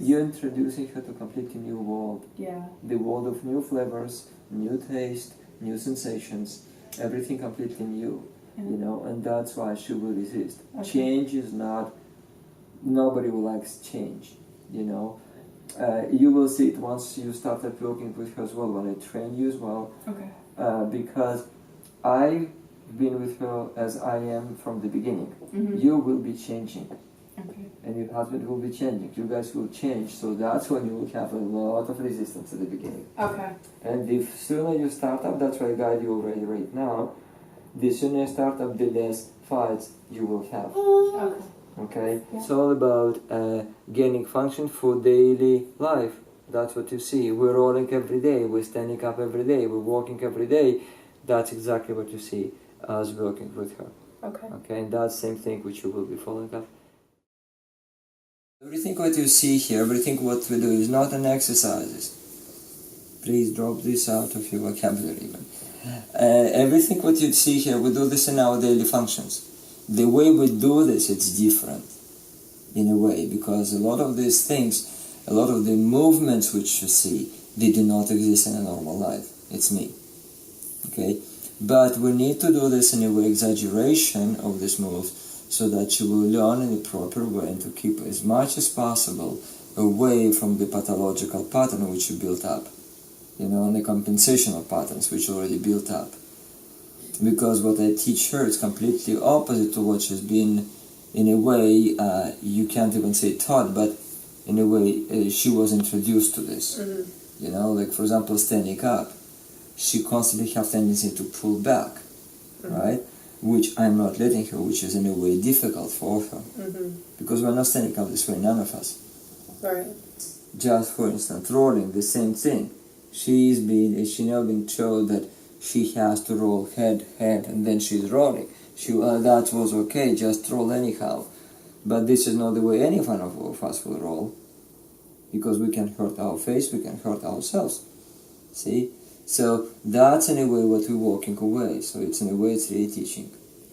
You're introducing her to a completely new world. Yeah. The world of new flavors, new taste, new sensations, everything completely new. Yeah. You know, and that's why she will resist. Okay. Change is not, nobody likes change, you know. You will see it once you started working with her as well, when I train you as well. Okay. Because I've been with her as I am from the beginning. Mm-hmm. You will be changing. Okay. And your husband will be changing. You guys will change. So that's when you will have a lot of resistance at the beginning. Okay. And the sooner you start up, that's why I guide you already right now, the sooner you start up, the less fights you will have. Okay. Okay? Yeah. It's all about gaining function for daily life. That's what you see. We're rolling every day, we're standing up every day, we're walking every day. That's exactly what you see us working with her. Okay. Okay, and that's the same thing which you will be following up. Everything what you see here, everything what we do is not an exercise. Please drop this out of your vocabulary even. Everything what you see here, we do this in our daily functions. The way we do this, it's different in a way, because a lot of these things, a lot of the movements which you see, they do not exist in a normal life. It's me. Okay? But we need to do this in a way, exaggeration of these moves, so that you will learn in a proper way and to keep as much as possible away from the pathological pattern which you built up, you know, and the compensational patterns which you already built up. Because what I teach her is completely opposite to what she's been, in a way, you can't even say taught, but in a way she was introduced to this. Mm-hmm. You know, like for example, standing up, she constantly has tendency to pull back, mm-hmm. right? Which I'm not letting her, which is in a way difficult for her. Mm-hmm. Because we're not standing up this way, none of us. Right. Just for instance, rolling, the same thing. She's now been told that she has to roll head, and then she's rolling. That was okay, just roll anyhow. But this is not the way any one of us will roll. Because we can hurt our face, we can hurt ourselves. See? So that's in a way what we're walking away. So it's in a way it's really teaching.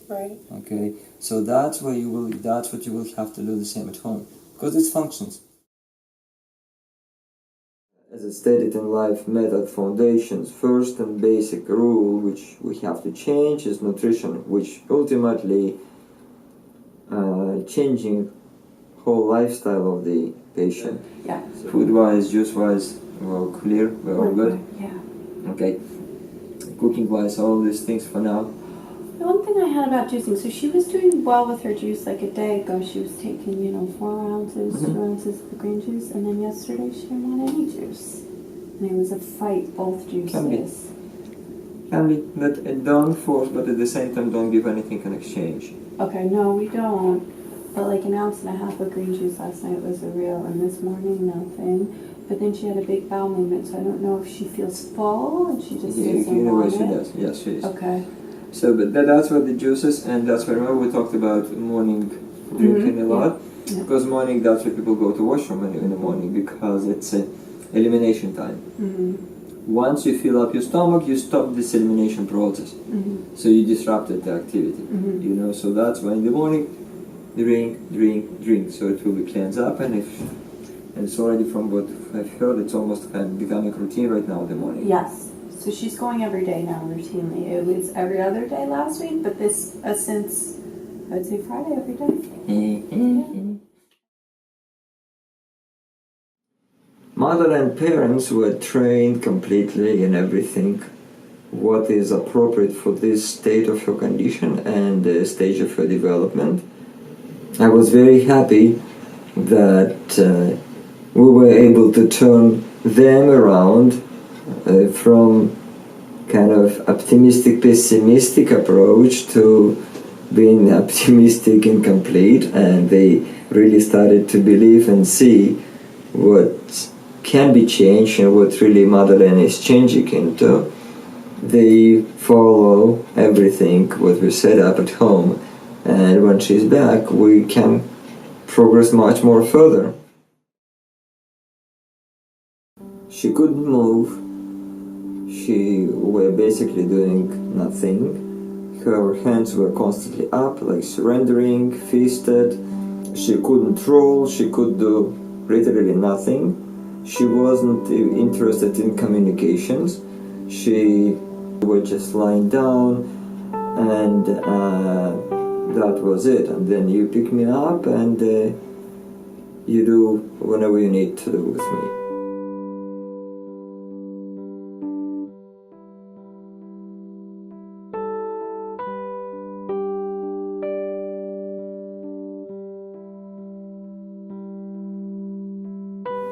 Right. Okay. So that's what you will have to do the same at home. Because it's functions. As I stated in L.I.F.E method foundations, first and basic rule which we have to change is nutrition, which ultimately changing whole lifestyle of the patient. Yeah. Food-wise, juice-wise, we're all clear, we're all good. Yeah. Okay, cooking-wise, all these things for now. The one thing I had about juicing, so she was doing well with her juice. Like a day ago, she was taking, 4 ounces, mm-hmm. 2 ounces of the green juice, and then yesterday she didn't want any juice. And it was a fight, both juices. Can be, but don't force, but at the same time don't give anything in exchange. Okay, no, we don't. But like an ounce and a half of green juice last night was a real, and this morning nothing. But then she had a big bowel movement, so I don't know if she feels full and she just doesn't want it. She does. Yes, she is. Okay. So, but that's what the juices, and that's why remember we talked about morning drinking mm-hmm. a lot, yeah. Because morning, that's why people go to washroom in the morning, because it's elimination time. Mm-hmm. Once you fill up your stomach, you stop this elimination process. Mm-hmm. So you disrupted the activity. Mm-hmm. So that's why in the morning, drink. So it will be cleansed up, and it's already from what I've heard, it's almost kind of becoming routine right now in the morning. Yes. So she's going every day now, routinely. It was every other day last week, but this since, I'd say Friday every day. Mm-hmm. Madeline parents were trained completely in everything what is appropriate for this state of her condition and the stage of her development. I was very happy that we were able to turn them around from kind of optimistic, pessimistic approach to being optimistic and complete, and they really started to believe and see what can be changed and what really Madeline is changing into. They follow everything what we set up at home, and when she's back we can progress much more further. She couldn't move. She were basically doing nothing. Her hands were constantly up, like surrendering, fisted. She couldn't roll, she could do literally nothing. She wasn't interested in communications. She was just lying down, and that was it. And then you pick me up and you do whatever you need to do with me.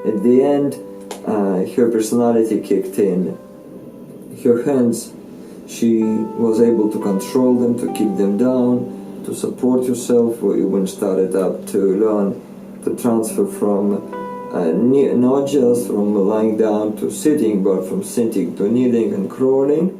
At the end, her personality kicked in. Her hands, she was able to control them, to keep them down, to support herself. We even started up to learn to transfer from not just from lying down to sitting, but from sitting to kneeling and crawling.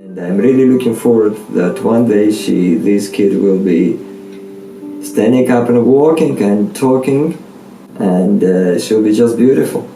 And I'm really looking forward that one day this kid will be standing up and walking and talking, and she'll be just beautiful.